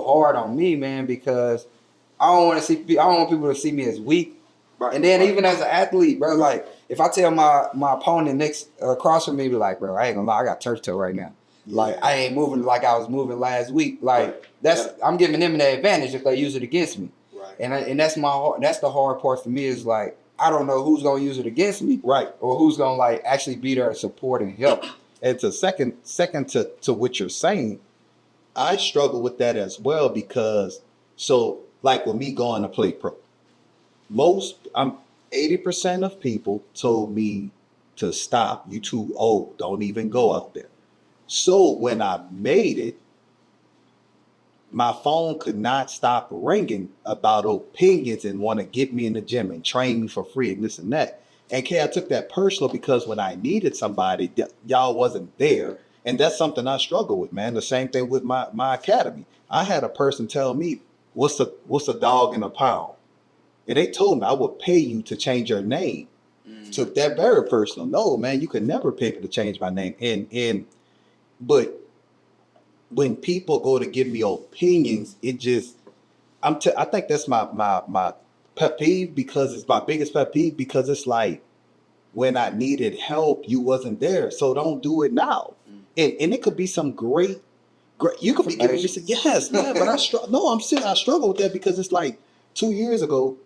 so hard on me, man, because I don't want people to see me as weak. Right. And then even as an athlete, bro, like if I tell my opponent next across from me, be like, bro, I ain't gonna lie, I got turf toe right now. Yeah. Like I ain't moving like I was moving last week. Like I'm giving them the advantage if they use it against me. Right. And that's the hard part for me is like I don't know who's gonna use it against me, right, or who's gonna like actually be there to support and help. And to second to what you're saying, I struggle with that as well because like with me going to play pro, 80% of people told me to stop. You too old. Don't even go out there. So when I made it, my phone could not stop ringing about opinions and want to get me in the gym and train me for free and this and that. And I took that personal because when I needed somebody, y'all wasn't there. And that's something I struggle with, man. The same thing with my academy. I had a person tell me, what's a dog in a pound? And they told me I would pay you to change your name. Took that very personal. No, man, you could never pay me to change my name. But when people go to give me opinions, it just I think that's my pet peeve because it's my biggest pet peeve because it's like when I needed help, you wasn't there. So don't do it now. And it could be some great you could be giving me some yes, man, but I'm struggle with that because it's like 2 years ago,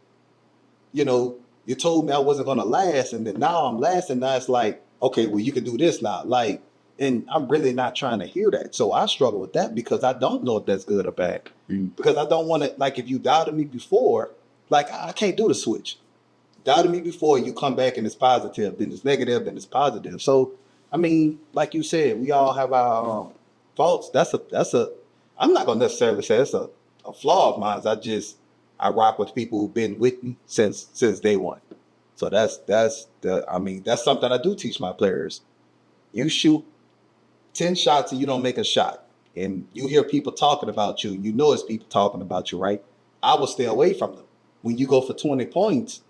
you told me I wasn't gonna last, and then now I'm lasting. Now it's like, okay, well you can do this now. Like, and I'm really not trying to hear that. So I struggle with that because I don't know if that's good or bad. Because I don't want to, like, if you doubted me before, like I can't do the switch. Doubted me before, you come back and it's positive, then it's negative, then it's positive. So I mean, like you said, we all have our faults. That's a. I'm not gonna necessarily say it's a flaw of mine. I rock with people who've been with me since day one. So that's something I do teach my players. You shoot 10 shots and you don't make a shot, and you hear people talking about you. You know it's people talking about you, right? I will stay away from them. When you go for 20 points,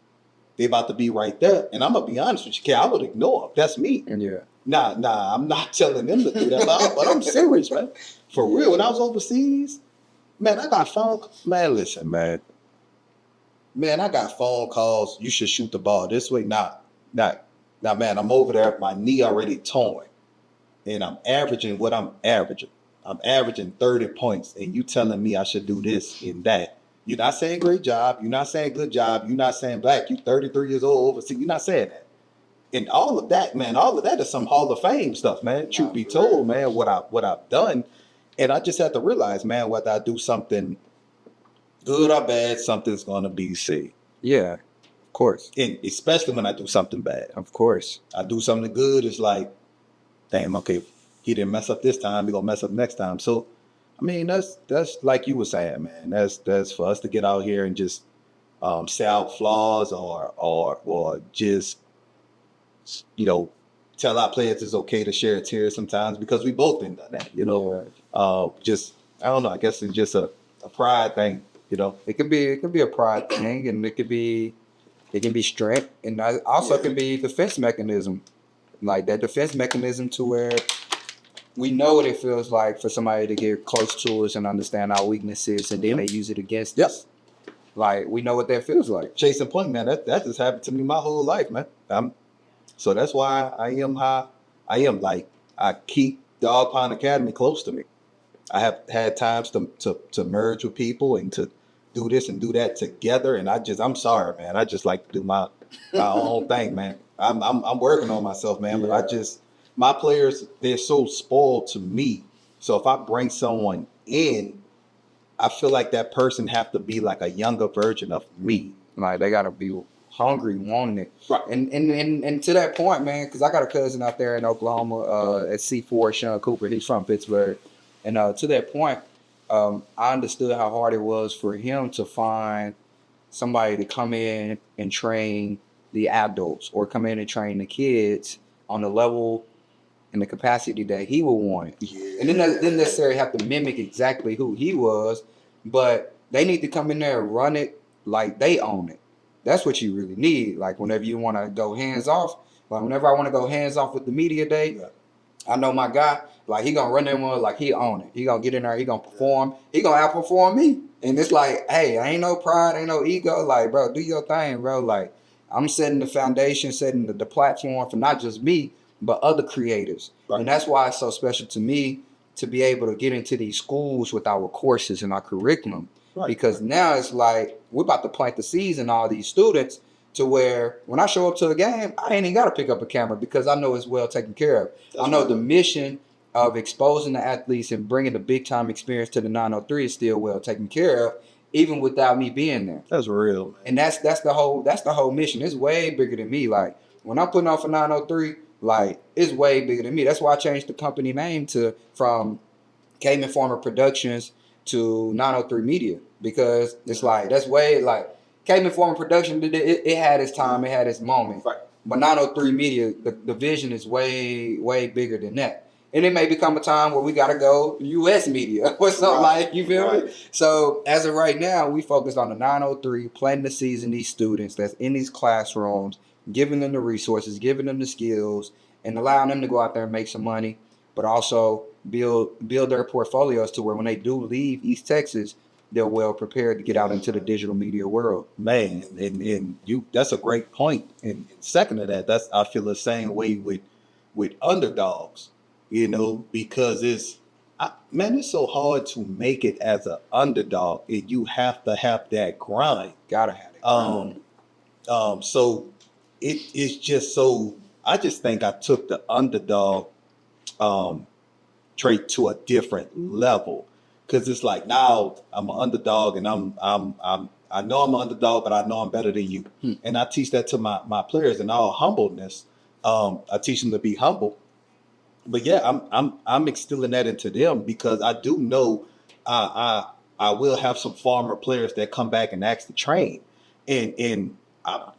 they about to be right there, and I'm gonna be honest with you, I would ignore them. That's me. Yeah. Nah, I'm not telling them to do that, but I'm serious, man. For real, when I was overseas, man, I got phone. Man, listen, man. Man, I got phone calls. You should shoot the ball this way. Nah, man. I'm over there. My knee already torn, and I'm averaging what I'm averaging. I'm averaging 30 points, and you telling me I should do this and that. You're not saying great job. You're not saying good job. You're not saying black. You're 33 years old overseas. You're not saying that. And all of that, man, all of that is some Hall of Fame stuff, man. Truth be told, man, what I've done. And I just have to realize, man, whether I do something good or bad, something's going to be said. Yeah, of course. And especially when I do something bad. Of course. I do something good, it's like, damn, okay, he didn't mess up this time, he going to mess up next time. So, I mean, that's like you were saying, man. That's for us to get out here and just say out flaws or just, tell our players it's okay to share tears sometimes because we both been done that, just, I don't know, I guess it's just a pride thing, It could be a pride thing, and it can be strength, and also it can be defense mechanism, like that defense mechanism to where we know what it feels like for somebody to get close to us and understand our weaknesses, and then they use it against us. Like, we know what that feels like. Chase in point, man, that just happened to me my whole life, man. So that's why I am how I am. Like, I keep Dog Pound Academy close to me. I have had times to merge with people and to do this and do that together. And I'm sorry, man. I just like to do my own thing, man. I'm working on myself, man. But my players, they're so spoiled to me. So if I bring someone in, I feel like that person have to be like a younger version of me. Like, they gotta be hungry, wanting it. Right. And to that point, man, because I got a cousin out there in Oklahoma at C4, Sean Cooper. He's from Pittsburgh. And to that point, I understood how hard it was for him to find somebody to come in and train the adults or come in and train the kids on the level and the capacity that he would want. Yeah. And then they didn't necessarily have to mimic exactly who he was, but they need to come in there and run it like they own it. That's what you really need. Like, whenever you want to go hands off, like whenever I want to go hands off with the media day, I know my guy, like he gonna run that one like he own it. He gonna get in there, he gonna perform, he gonna outperform me. And it's like, hey, ain't no pride, ain't no ego. Like, bro, do your thing, bro. Like, I'm setting the foundation, setting the platform for not just me, but other creators. Right. And that's why it's so special to me to be able to get into these schools with our courses and our curriculum. Right. Because now it's like we're about to plant the seeds in all these students to where when I show up to a game, I ain't even got to pick up a camera because I know it's well taken care of. I know the mission of exposing the athletes and bringing the big time experience to the 903 is still well taken care of, even without me being there. That's real, man. And that's the whole mission. It's way bigger than me. Like when I'm putting on for 903, like it's way bigger than me. That's why I changed the company name from Kaymon Farmer Productions to 903 Media, because it's like that's way like Kaymon Farmer Production. It had its time, it had its moment. Right. But 903 Media, the vision is way bigger than that. And it may become a time where we gotta go U.S. media or something like, you feel me? So as of right now, we focus on the 903, planting the seeds in these students that's in these classrooms, giving them the resources, giving them the skills, and allowing them to go out there and make some money, but also build their portfolios to where when they do leave East Texas, they're well prepared to get out into the digital media world. Man, and you that's a great point. And second to that, I feel the same way with underdogs, because it's so hard to make it as an underdog, and you have to have that grind. Gotta have it. So it's just so I just think I took the underdog trait to a different level, because it's like now I'm an underdog and I know I'm an underdog, but I know I'm better than you. And I teach that to my players in all humbleness. I teach them to be humble. But yeah, I'm instilling that into them because I do know I will have some farmer players that come back and ask to train, and I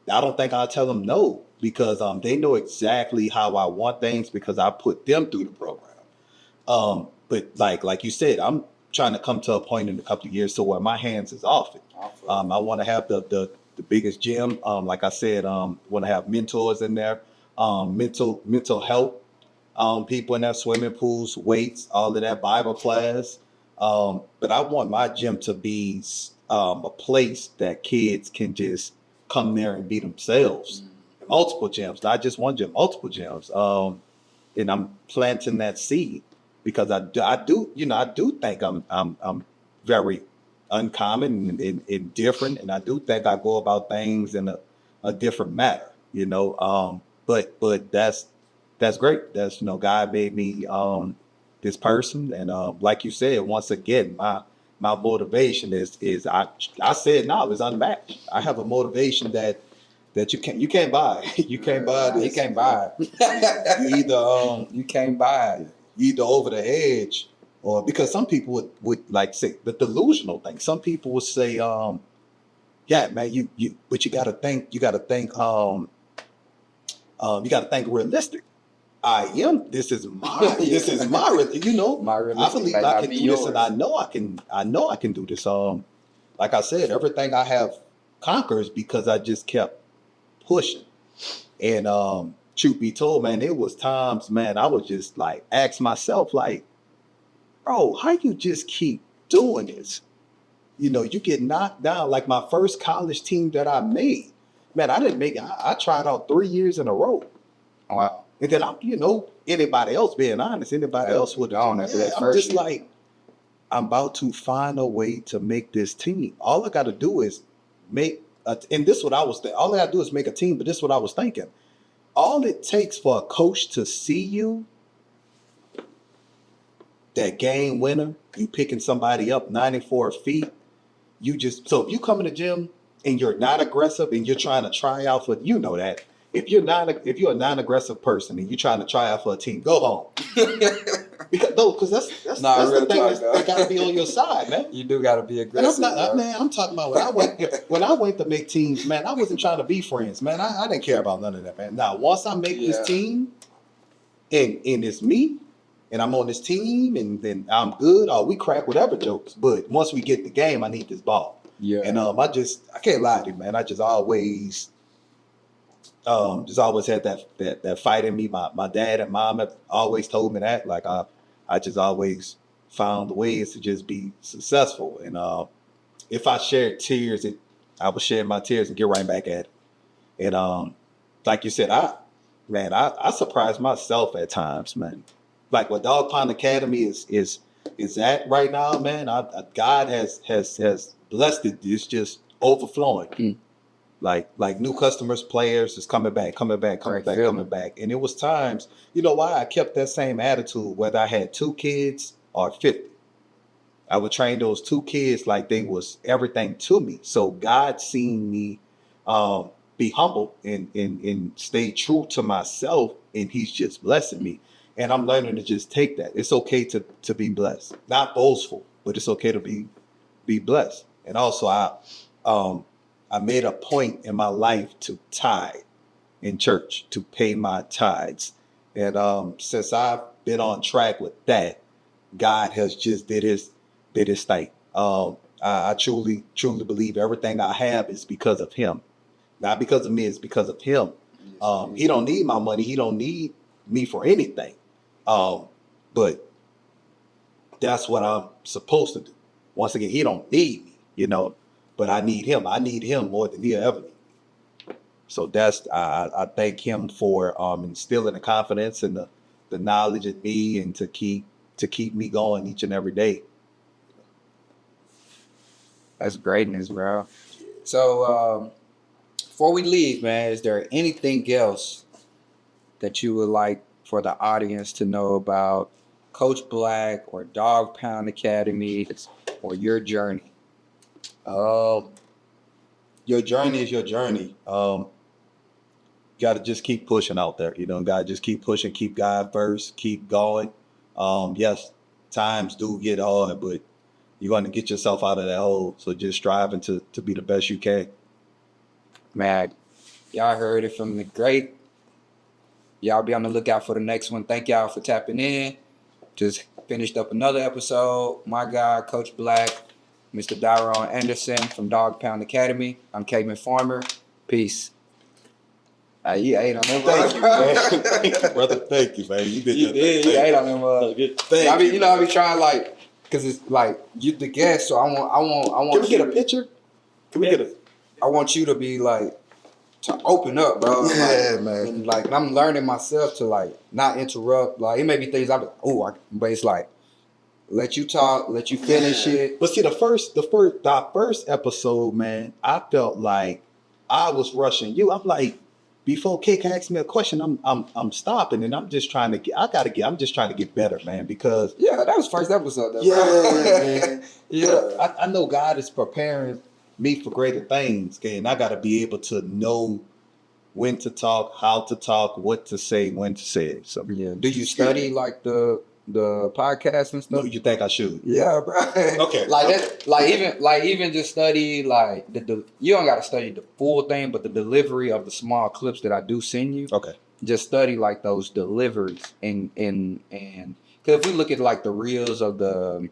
don't think I'll tell them no, because they know exactly how I want things because I put them through the program. But like you said, I'm trying to come to a point in a couple of years to where my hands is off it. I want to have the biggest gym. Like I said, want to have mentors in there, mental health, people in there, swimming pools, weights, all of that, Bible class. But I want my gym to be a place that kids can just come there and be themselves. Multiple gyms, not just one gym, multiple gyms. And I'm planting that seed because I do think I'm very uncommon and different, and I do think I go about things in a different manner, But that's great. That's God made me this person, and like you said, once again, my motivation is I said now is unmatched. I have a motivation that you can't buy. You can't buy this. You can't buy it. You can't buy it. Either over the edge, or because some people would like say the delusional thing. Some people would say, yeah, man, but you gotta think realistic. I am. This is my. Yeah. This is my. My I believe I can do this, and I know I can do this. Like I said, everything I have conquers because I just kept pushing. And truth be told, man, it was times, man, I would just like ask myself, like, bro, how you just keep doing this? You get knocked down. Like my first college team that I made, man, I didn't make it. I tried out 3 years in a row. Wow. And then anybody else, being honest, anybody else would have gone after that I'm first just year. like, I'm about to find a way to make this team. All I got to do is and this is what I was thinking. All I got to do is make a team, but this is what I was thinking. All it takes for a coach to see you, that game winner, you picking somebody up 94 feet, so if you come in the gym and you're not aggressive and you're trying to try out for, that. If you're a non-aggressive person and you're trying to try out for a team, go home. Because that's the thing that got to be on your side, man. You do got to be aggressive. And I'm talking about when I went to make teams, man. I wasn't trying to be friends, man. I didn't care about none of that, man. Now, once I make this team, and it's me, and I'm on this team, and then I'm good. Or we crack whatever jokes. But once we get the game, I need this ball. Yeah. And I can't lie to you, man. I just always Just always had that fight in me. My dad and mom have always told me that. Like I just always found ways to just be successful. And if I shared tears, I would share my tears and get right back at it. And like you said, I surprise myself at times, man. Like what Dog Pound Academy is at right now, man. God has blessed it. It's just overflowing. Mm. Like new customers, players is coming back. And it was times, you know why I kept that same attitude, whether I had 2 kids or 50. I would train those 2 kids like they was everything to me. So God seen me be humble and stay true to myself, and he's just blessing me. And I'm learning to just take that. It's okay to be blessed. Not boastful, but it's okay to be blessed. And also I made a point in my life to tithe in church, to pay my tithes. And since I've been on track with that, God has just did his thing. I truly believe everything I have is because of him. Not because of me, it's because of him. He don't need my money. He don't need me for anything. But that's what I'm supposed to do. Once again, he don't need me, but I need him. I need him more than he'll ever need. So that's I thank him for instilling the confidence and the knowledge in me, and to keep me going each and every day. That's greatness, bro. So before we leave, man, is there anything else that you would like for the audience to know about Coach Black or Dog Pound Academy or your journey? Your journey is your journey. Got to just keep pushing out there. Got to just keep pushing, keep God first, keep going. Yes, times do get hard, but you're going to get yourself out of that hole. So just striving to be the best you can. Man, y'all heard it from the great. Y'all be on the lookout for the next one. Thank y'all for tapping in. Just finished up another episode. My guy, Coach Black, Mr. Dyron Anderson from Dog Pound Academy. I'm Kaymon Farmer. Peace. You ate on them. Thank you, man. Thank you, brother. Thank you, man. You did. You ate on them. Thank you. I be trying like, cause it's like you the guest, so I want. Can we get a picture? I want you to be like to open up, bro. Yeah, man. And like I'm learning myself to like not interrupt. Like it may be things but it's like let you talk, let you finish it. But see, the first episode, man, I felt like I was rushing you. I'm like, before Kick asks me a question, I'm stopping, and I'm just trying to I'm just trying to get better, man. Because that was first episode. Though, man. I know God is preparing me for greater things, okay? And I got to be able to know when to talk, how to talk, what to say, when to say it. So do you study like the podcast and stuff? No, you think I should? Yeah, bro. Okay. Like even just study like you don't got to study the full thing, but the delivery of the small clips that I do send you. Okay. Just study like those deliveries and because if we look at like the reels of the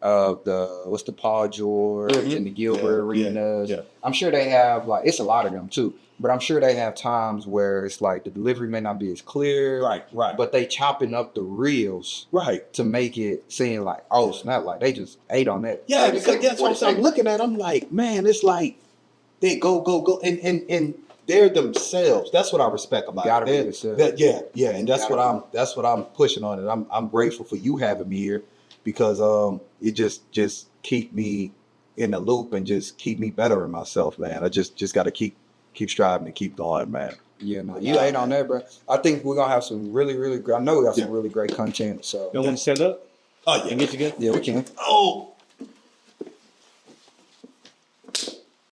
what's the Paul George and the Gilbert Arenas, I'm sure they have like it's a lot of them too. But I'm sure they have times where it's like the delivery may not be as clear. Right. But they chopping up the reels. Right. To make it seem like, oh, it's not like they just ate on that. Yeah, because that's what I'm looking at. I'm like, man, it's like they go. And they're themselves. That's what I respect about it. Yeah. And that's what I'm pushing on. And I'm grateful for you having me here because it just keep me in the loop and just keep me better in myself, man. I just got to keep striving and keep going, man. Yeah, no, you ain't on that, bro. I think we're gonna have some really, really great. I know we got some really great content. So You want to set up? Oh yeah, And get together? yeah, we can. Oh.